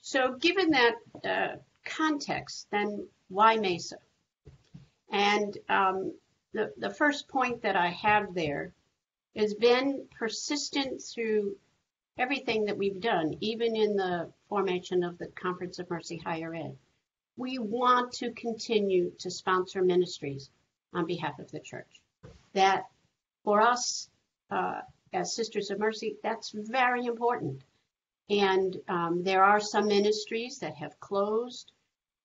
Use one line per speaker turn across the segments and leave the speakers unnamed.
So given that context, then why MESA? And the first point that I have there has been persistent through everything that we've done, even in the formation of the Conference of Mercy Higher Ed. We want to continue to sponsor ministries on behalf of the church. That for us, as Sisters of Mercy, that's very important. And there are some ministries that have closed,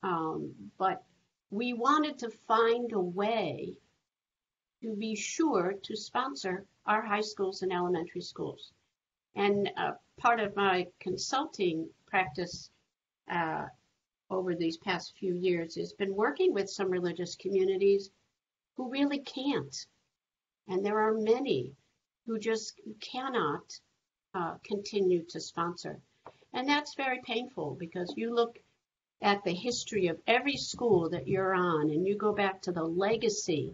but we wanted to find a way to be sure to sponsor our high schools and elementary schools. And part of my consulting practice over these past few years has been working with some religious communities who really can't. And there are many who just cannot continue to sponsor. And that's very painful because you look at the history of every school that you're on and you go back to the legacy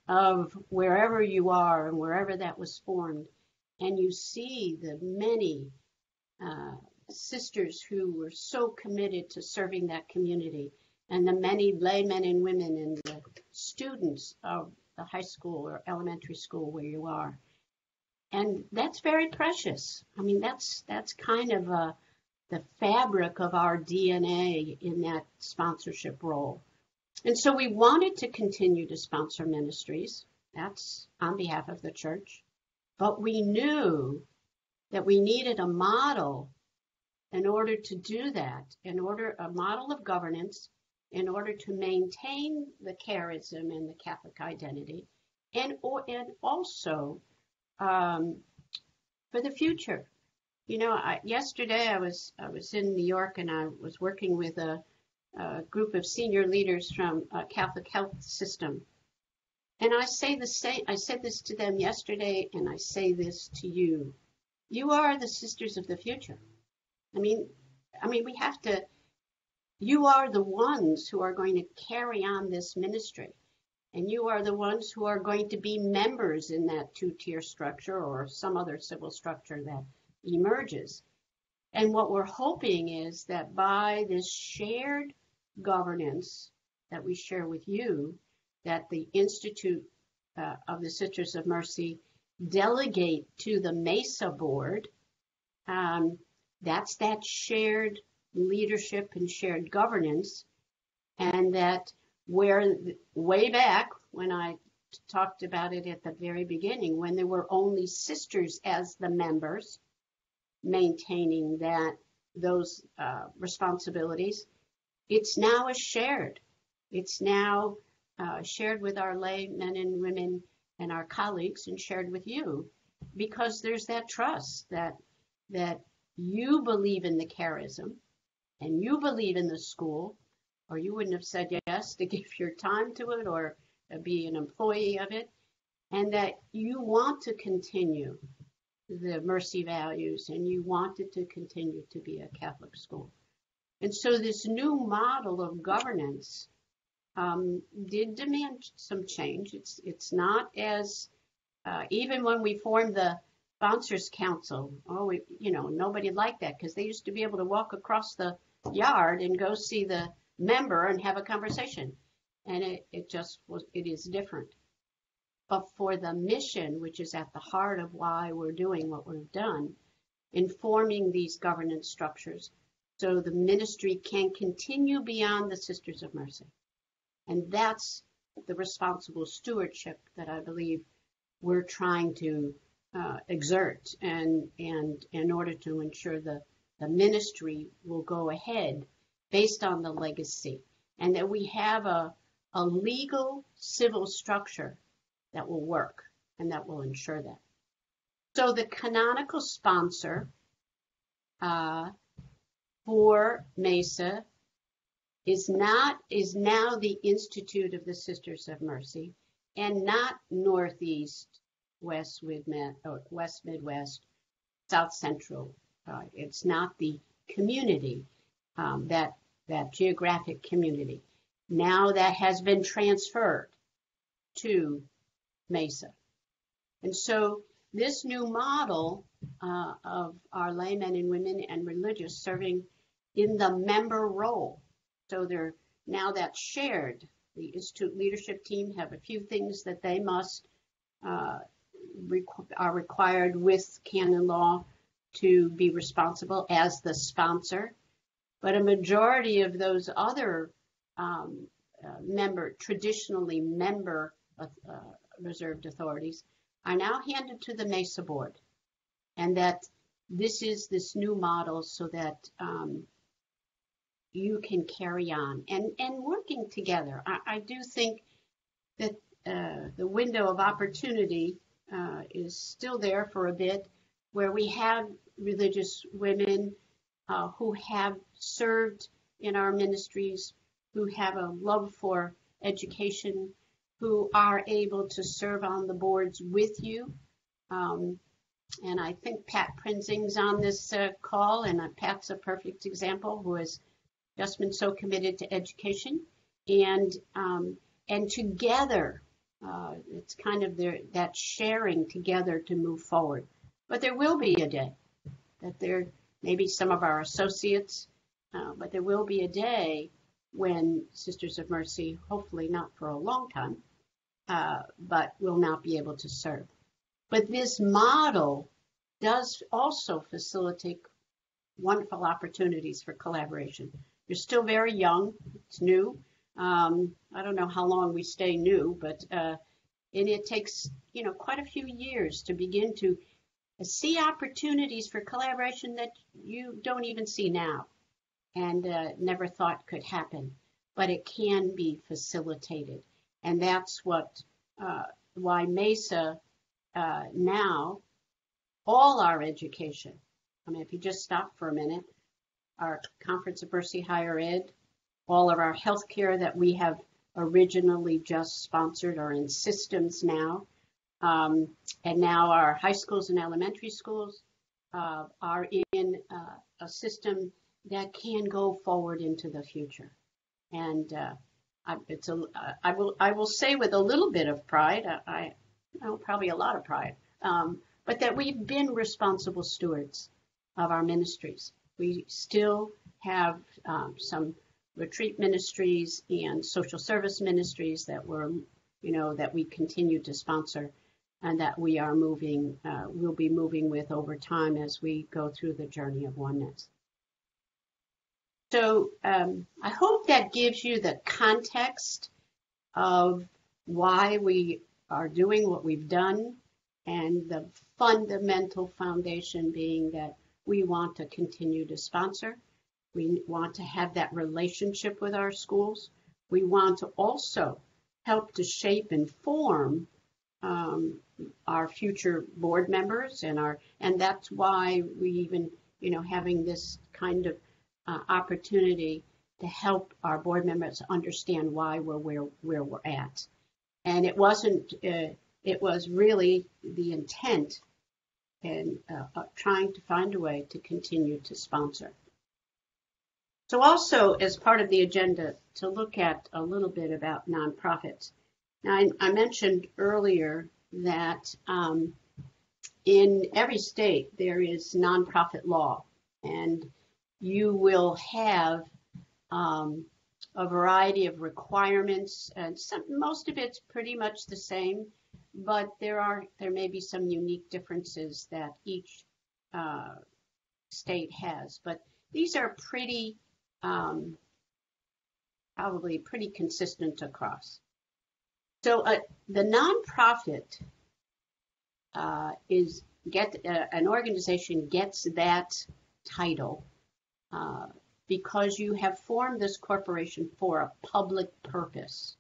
of wherever you are and wherever that was formed, and you see the many sisters who were so committed to serving that community, and the many laymen and women and the students of the high school or elementary school where you are. And that's very precious. I mean, that's kind of the fabric of our DNA in that sponsorship role. And so we wanted to continue to sponsor ministries. That's on behalf of the church. But we knew that we needed a model in order to do that, a model of governance, in order to maintain the charism and the Catholic identity, and also for the future. You know, yesterday I was in New York and I was working with a group of senior leaders from a Catholic health system. And I said this to them yesterday, and I say this to you. You are the sisters of the future. I mean, we have to, you are the ones who are going to carry on this ministry. And you are the ones who are going to be members in that two-tier structure or some other civil structure that emerges. And what we're hoping is that by this shared governance that we share with you, that the Institute of the Sisters of Mercy delegate to the MESA board, that's that shared leadership and shared governance, and that where way back when I talked about it at the very beginning, when there were only sisters as the members maintaining those responsibilities, it's now shared. It's now shared with our lay men and women and our colleagues, and shared with you, because there's that trust that you believe in the charism and you believe in the school, or you wouldn't have said yes to give your time to it or be an employee of it, and that you want to continue the Mercy values and you want it to continue to be a Catholic school. And so this new model of governance did demand some change. It's not as, even when we formed the Sponsors Council, nobody liked that, because they used to be able to walk across the yard and go see the member and have a conversation. And it is different. But for the mission, which is at the heart of why we're doing what we've done, in forming these governance structures, so the ministry can continue beyond the Sisters of Mercy. And that's the responsible stewardship that I believe we're trying to exert, and in order to ensure the ministry will go ahead based on the legacy, and that we have a legal civil structure that will work and that will ensure that. So the canonical sponsor for MESA is now the Institute of the Sisters of Mercy, and not Northeast, West Midwest, South Central. It's not the community, that geographic community. Now that has been transferred to MESA. And so this new model of our laymen and women and religious serving in the member role. So they're now that's shared. The Institute leadership team have a few things that they must are required with canon law to be responsible as the sponsor. But a majority of those other traditionally member reserved authorities are now handed to the MESA board, and that this is this new model so that you can carry on and working together. I do think that the window of opportunity is still there for a bit, where we have religious women who have served in our ministries, who have a love for education, who are able to serve on the boards with you. And I think Pat Prinzing's on this call, and Pat's a perfect example, who has just been so committed to education. And together, it's kind of that sharing together to move forward. But there will be a day that there maybe some of our associates, but there will be a day when Sisters of Mercy, hopefully not for a long time, but will not be able to serve. But this model does also facilitate wonderful opportunities for collaboration. You're still very young, it's new. I don't know how long we stay new, but and it takes quite a few years to begin to see opportunities for collaboration that you don't even see now and never thought could happen, but it can be facilitated. And that's why MESA now, all our education, I mean, if you just stop for a minute, our Conference of Mercy Higher Ed, all of our healthcare that we have originally just sponsored are in systems now. And now our high schools and elementary schools are in a system that can go forward into the future. And I will say with a little bit of pride, probably a lot of pride, but that we've been responsible stewards of our ministries. We still have some retreat ministries and social service ministries that that we continue to sponsor, and that we are we'll be moving with over time as we go through the journey of oneness. So I hope that gives you the context of why we are doing what we've done, and the fundamental foundation being that we want to continue to sponsor. We want to have that relationship with our schools. We want to also help to shape and form our future board members, and that's why we even having this kind of opportunity to help our board members understand why we're where we're at. And it was really the intent in trying to find a way to continue to sponsor. So also, as part of the agenda, to look at a little bit about nonprofits. Now, I mentioned earlier that in every state there is nonprofit law, and you will have a variety of requirements, and most of it's pretty much the same, but there may be some unique differences that each state has. But these are probably pretty consistent across. So the nonprofit an organization gets that title because you have formed this corporation for a public purpose.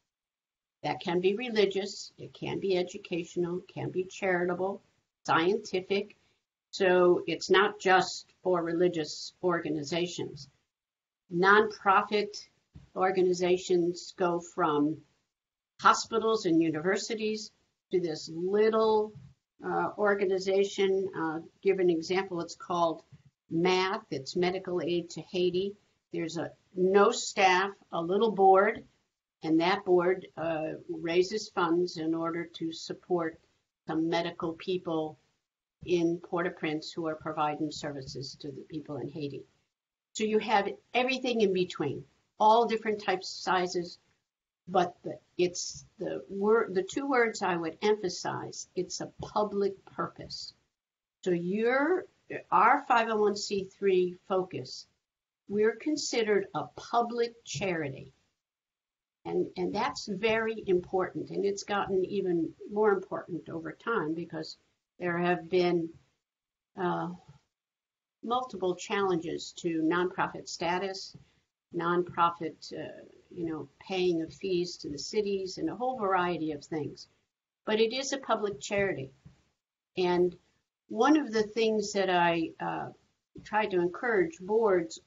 That can be religious, it can be educational, it can be charitable, scientific. So it's not just for religious organizations. Nonprofit organizations go from hospitals and universities to this little organization. Give an example. It's called MATH. It's Medical Aid to Haiti. There's no staff, a little board, and that board raises funds in order to support some medical people in Port-au-Prince who are providing services to the people in Haiti. So you have everything in between, all different types of sizes, but it's the two words I would emphasize, it's a public purpose. So our 501c3 focus, we're considered a public charity. And that's very important, and it's gotten even more important over time because there have been multiple challenges to nonprofit status, nonprofit, paying of fees to the cities, and a whole variety of things. But it is a public charity. And one of the things that I try to encourage boards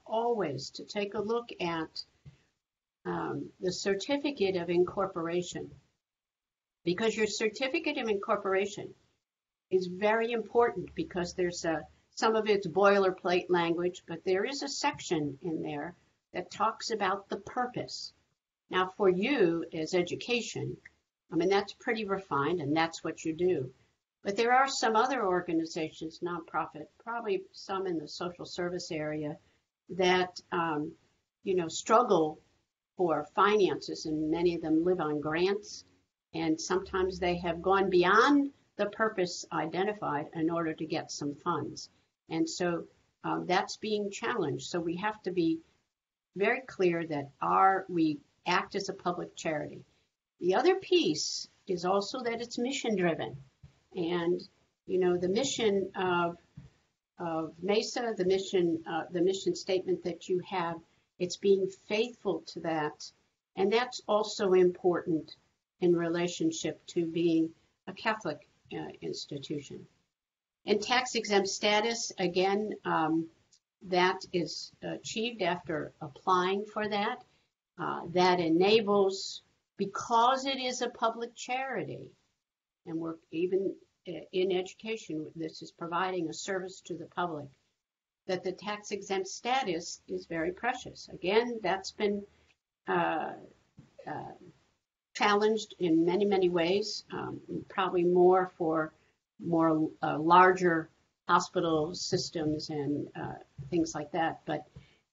always to take a look at the certificate of incorporation, because your certificate of incorporation is very important because there's some of it's boilerplate language, but there is a section in there that talks about the purpose. Now for you as education, that's pretty refined and that's what you do. But there are some other organizations, nonprofit, probably some in the social service area that, struggle for finances, and many of them live on grants, and sometimes they have gone beyond the purpose identified in order to get some funds. And so that's being challenged. So we have to be very clear that we act as a public charity. The other piece is also that it's mission driven. And, the mission of MESA, the mission statement that you have, it's being faithful to that. And that's also important in relationship to being a Catholic institution. And tax exempt status, again, that is achieved after applying for that. That enables, because it is a public charity, and we're even in education, this is providing a service to the public, that the tax exempt status is very precious. Again, that's been challenged in many, many ways, probably more for larger hospital systems and things like that. But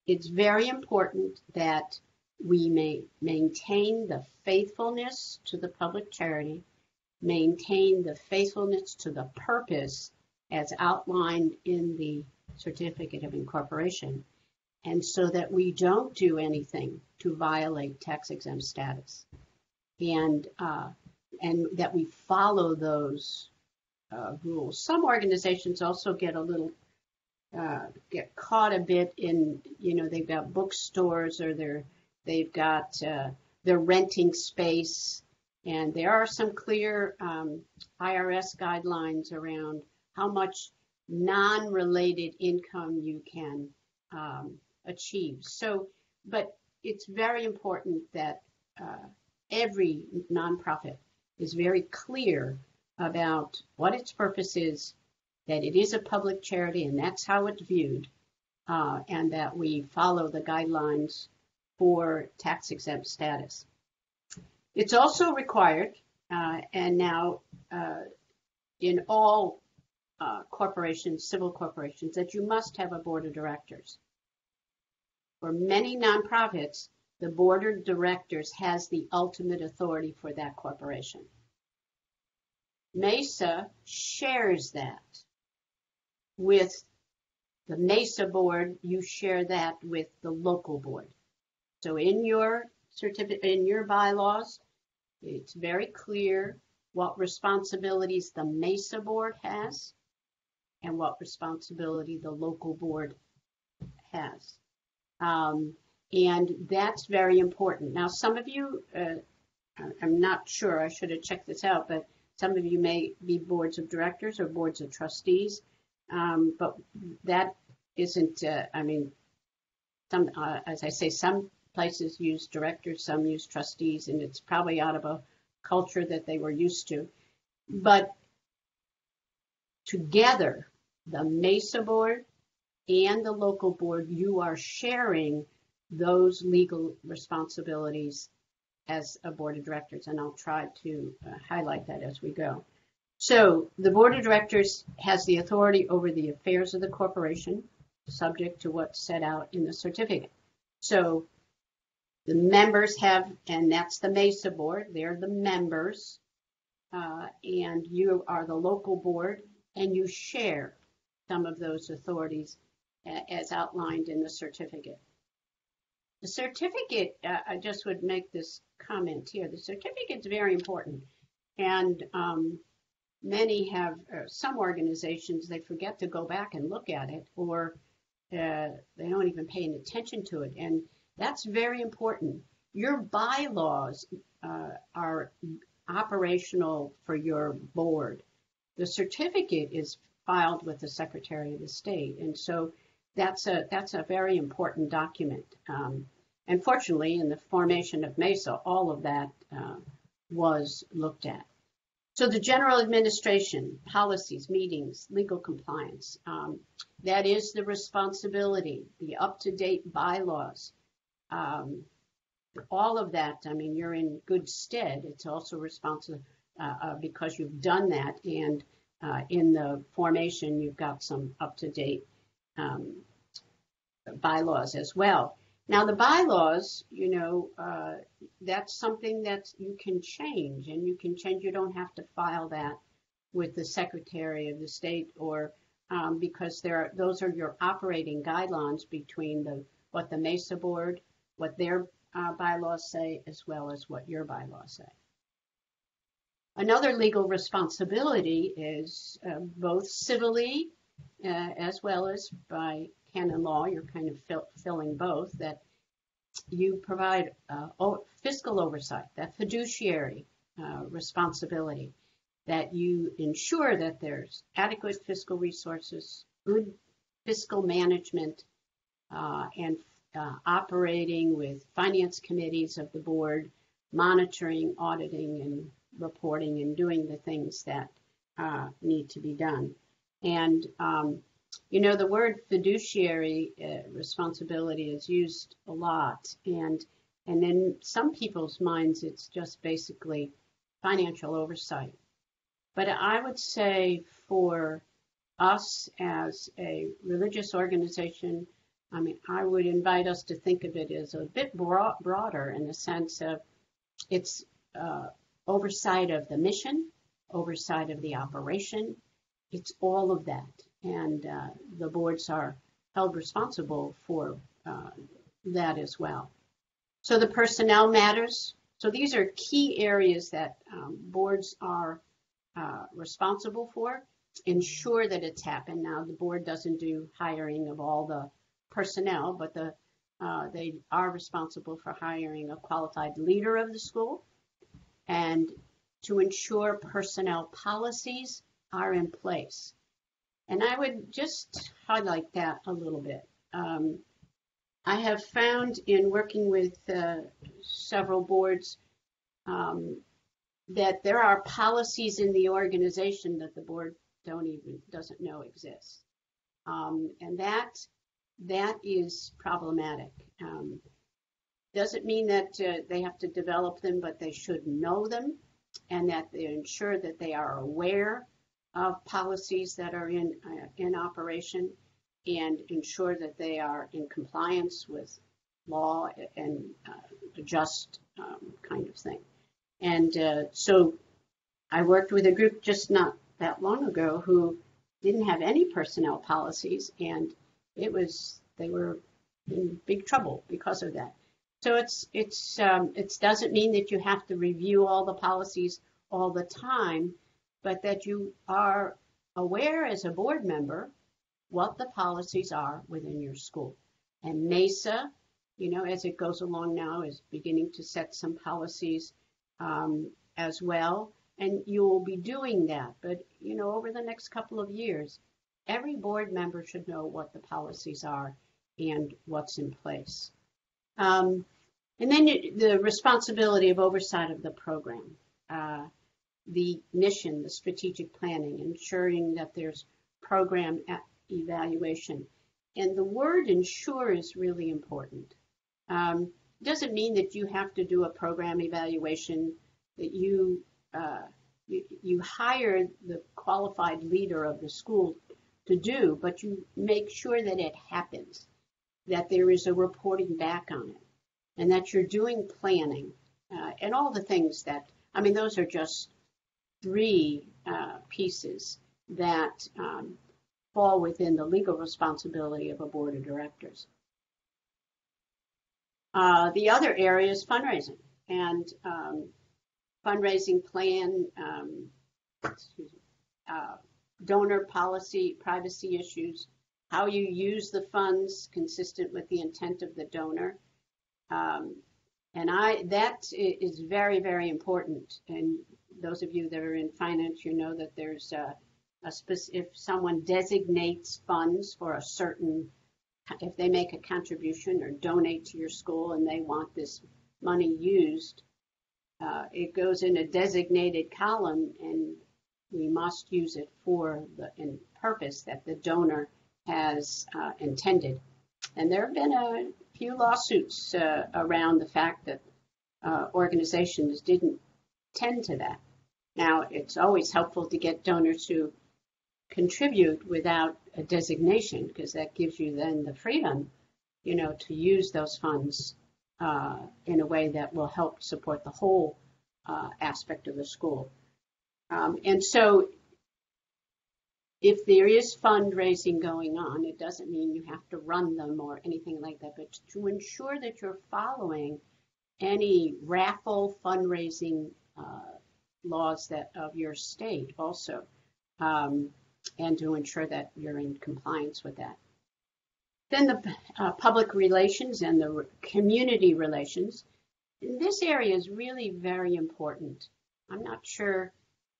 it's very important that we may maintain the faithfulness to the public charity, maintain the faithfulness to the purpose as outlined in the certificate of incorporation, and so that we don't do anything to violate tax exempt status, and that we follow those rules. Some organizations also get caught a bit in, they've got bookstores or they've got they're renting space, and there are some clear IRS guidelines around how much non-related income you can achieve. So, but it's very important that every nonprofit is very clear about what its purpose is, that it is a public charity, and that's how it's viewed, and that we follow the guidelines for tax exempt status. It's also required, and now in all corporations, civil corporations, that you must have a board of directors. For many nonprofits, the board of directors has the ultimate authority for that corporation. MESA shares that with the MESA board. You share that with the local board. So in your certificate, in your bylaws, it's very clear what responsibilities the MESA board has and what responsibility the local board has. And that's very important. Now, some of you, I'm not sure, I should have checked this out, but some of you may be boards of directors or boards of trustees, but that isn't, some, as I say, some places use directors, some use trustees, and it's probably out of a culture that they were used to. But together, the MESA board and the local board, you are sharing those legal responsibilities as a board of directors, and I'll try to highlight that as we go. So the board of directors has the authority over the affairs of the corporation. subject to what's set out in the certificate. So the members have, and that's the MESA board, they're the members, and you are the local board, and you share some of those authorities as outlined in the certificate. The certificate, I just would make this comment here, the certificate is very important, and many have, some organizations, they forget to go back and look at it, or they don't even pay any attention to it, and that's very important. Your bylaws are operational for your board. The certificate is filed with the Secretary of the State, and so that's a very important document. And fortunately, in the formation of MESA, all of that was looked at. So the general administration, policies, meetings, legal compliance, that is the responsibility, the up-to-date bylaws, all of that. I mean, you're in good stead. It's also responsible because you've done that, and in the formation, you've got some up-to-date bylaws as well. Now, the bylaws, you know, that's something that you can change, and you can change. You don't have to file that with the Secretary of the State, or because those are your operating guidelines between what the MESA board, what their bylaws say, as well as what your bylaws say. Another legal responsibility is both civilly as well as by canon law. You're kind of filling both, that you provide fiscal oversight, that fiduciary responsibility, that you ensure that there's adequate fiscal resources, good fiscal management, and operating with finance committees of the board, monitoring, auditing, and reporting, and doing the things that need to be done. And you know, the word fiduciary responsibility is used a lot, and in some people's minds, it's just basically financial oversight. But I would say for us as a religious organization, I mean, I would invite us to think of it as a bit broader, in the sense of it's oversight of the mission, oversight of the operation. It's all of that. And the boards are held responsible for that as well. So the personnel matters. So these are key areas that boards are responsible for. Ensure that it's happened. Now, the board doesn't do hiring of all the personnel, but they are responsible for hiring a qualified leader of the school, and to ensure personnel policies are in place. And I would just highlight that a little bit. I have found in working with several boards that there are policies in the organization that the board doesn't know exist. And that is problematic. Doesn't mean that they have to develop them, but they should know them, and that they ensure that they are aware of policies that are in operation, and ensure that they are in compliance with law and a just kind of thing. And so I worked with a group just not that long ago who didn't have any personnel policies, and they were in big trouble because of that. So it doesn't mean that you have to review all the policies all the time, but that you are aware as a board member what the policies are within your school. And MESA, you know, as it goes along now, is beginning to set some policies as well. And you will be doing that. But, you know, over the next couple of years, every board member should know what the policies are and what's in place. And then the responsibility of oversight of the program, the mission, the strategic planning, ensuring that there's program evaluation. And the word ensure is really important. Doesn't mean that you have to do a program evaluation, that you hire the qualified leader of the school to do, but you make sure that it happens, that there is a reporting back on it, and that you're doing planning, and all the things that, I mean, those are just three pieces that fall within the legal responsibility of a board of directors. The other area is fundraising, and fundraising plan, donor policy, privacy issues, how you use the funds consistent with the intent of the donor. And that is very, very important. And those of you that are in finance, you know that there's if someone designates funds for a certain, if they make a contribution or donate to your school and they want this money used, it goes in a designated column, and we must use it for the purpose that the donor has intended. And there have been a few lawsuits around the fact that organizations didn't tend to that. Now, it's always helpful to get donors to contribute without a designation, because that gives you then the freedom, to use those funds in a way that will help support the whole aspect of the school. And so if there is fundraising going on, it doesn't mean you have to run them or anything like that, but to ensure that you're following any raffle fundraising laws of your state also, and to ensure that you're in compliance with that. Then the public relations and the community relations. This area is really very important. I'm not sure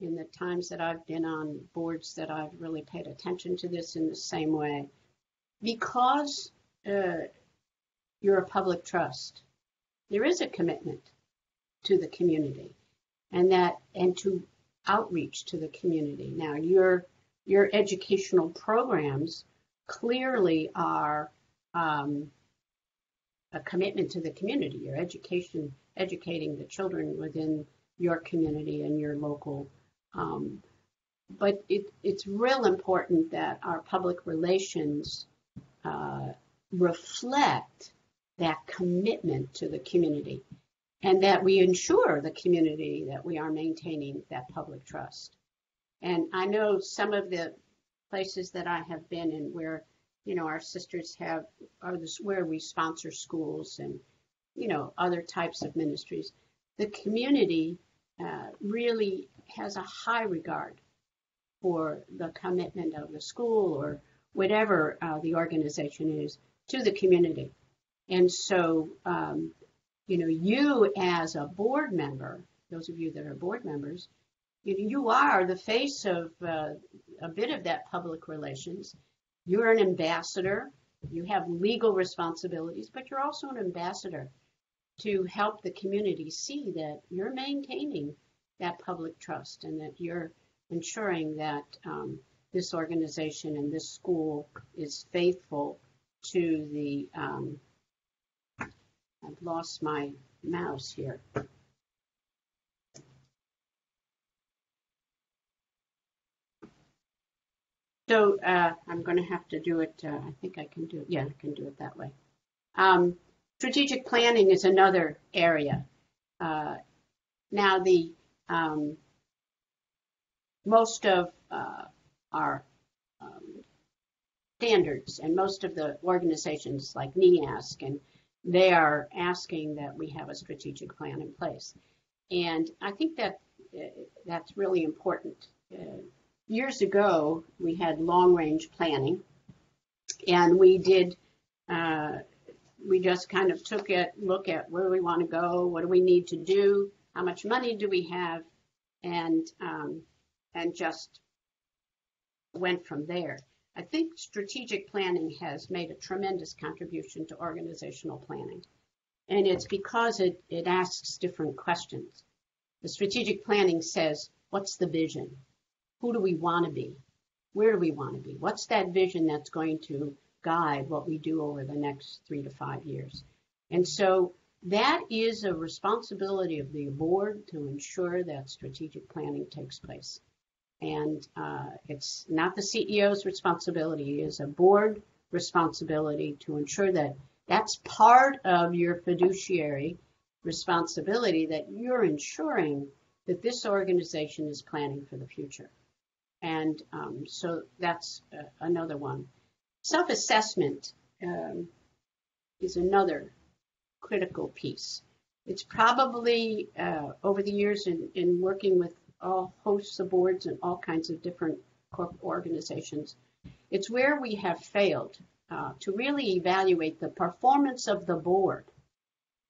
in the times that I've been on boards that I've really paid attention to this in the same way. Because you're a public trust, there is a commitment to the community and to outreach to the community. Now, your educational programs clearly are a commitment to the community. Your educating the children within your community and your local. But it's real important that our public relations reflect that commitment to the community, and that we ensure the community that we are maintaining that public trust. And I know some of the places that I have been in where, our sisters where we sponsor schools and, other types of ministries. The community really has a high regard for the commitment of the school or whatever the organization is to the community. And so, you as a board member, those of you that are board members, you are the face of a bit of that public relations. You're an ambassador. You have legal responsibilities, but you're also an ambassador to help the community see that you're maintaining that public trust and that you're ensuring that this organization and this school is faithful to the, I've lost my mouse here. So I'm going to have to do it. I think I can do it. Yeah, I can do it that way. Strategic planning is another area. Now, the most of our standards and most of the organizations like NEASC, and they are asking that we have a strategic plan in place. And I think that that's really important. Years ago, we had long-range planning, and we just kind of took a look at where we want to go, what do we need to do, how much money do we have, and just went from there. I think strategic planning has made a tremendous contribution to organizational planning, and it's because it asks different questions. The strategic planning says, what's the vision? Who do we want to be? Where do we want to be? What's that vision that's going to guide what we do over the next 3 to 5 years? And so that is a responsibility of the board to ensure that strategic planning takes place. And it's not the CEO's responsibility. It is a board responsibility to ensure that that's part of your fiduciary responsibility, that you're ensuring that this organization is planning for the future. And so that's another one. Self-assessment is another critical piece. It's probably over the years in working with all hosts of boards and all kinds of different corporate organizations, it's where we have failed to really evaluate the performance of the board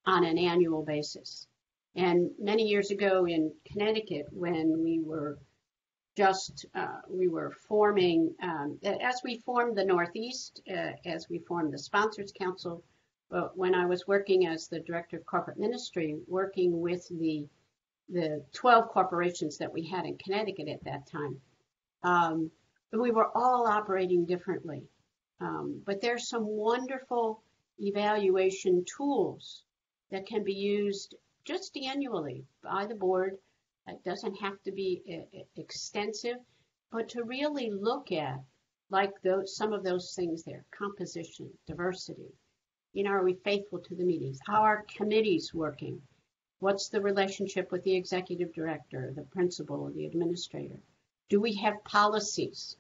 on an annual basis. And many years ago in Connecticut, when we were forming, as we formed the Northeast, as we formed the Sponsors Council, but when I was working as the Director of Corporate Ministry, working with the 12 corporations that we had in Connecticut at that time, we were all operating differently. But there's some wonderful evaluation tools that can be used just annually by the board. It doesn't have to be extensive, but to really look at some of those things there: composition, diversity. Are we faithful to the meetings? How are committees working? What's the relationship with the executive director, the principal, or the administrator? Do we have policies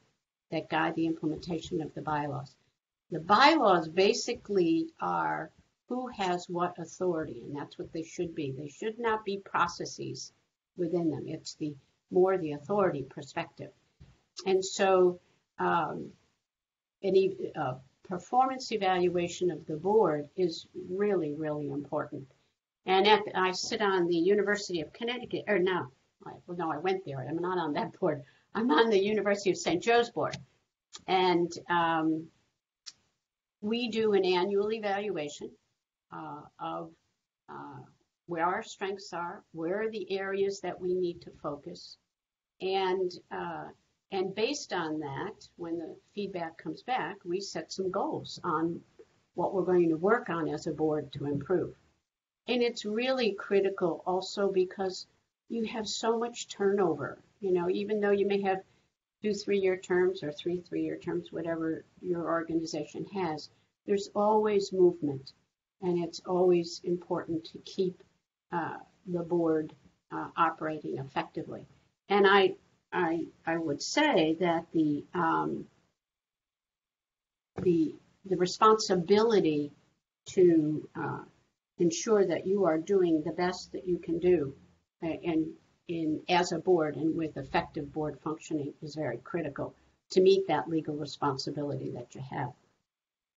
that guide the implementation of the bylaws? The bylaws basically are who has what authority, and that's what they should be. They should not be processes within them. It's more the authority perspective. And so performance evaluation of the board is really, really important. And I sit on the University of Connecticut, I went there. I'm not on that board. I'm on the University of St. Joe's board. And we do an annual evaluation of where our strengths are, where are the areas that we need to focus. And based on that, when the feedback comes back, we set some goals on what we're going to work on as a board to improve. And it's really critical also because you have so much turnover. Even though you may have 2 3-year terms or 3 3-year terms, whatever your organization has, there's always movement. And it's always important to keep the board operating effectively. And I would say that the responsibility to ensure that you are doing the best that you can do as a board and with effective board functioning is very critical to meet that legal responsibility that you have.